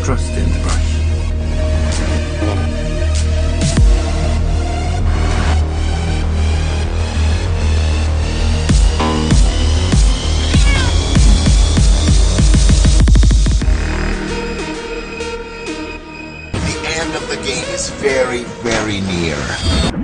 trust in the brush. The end of the game is very, very near.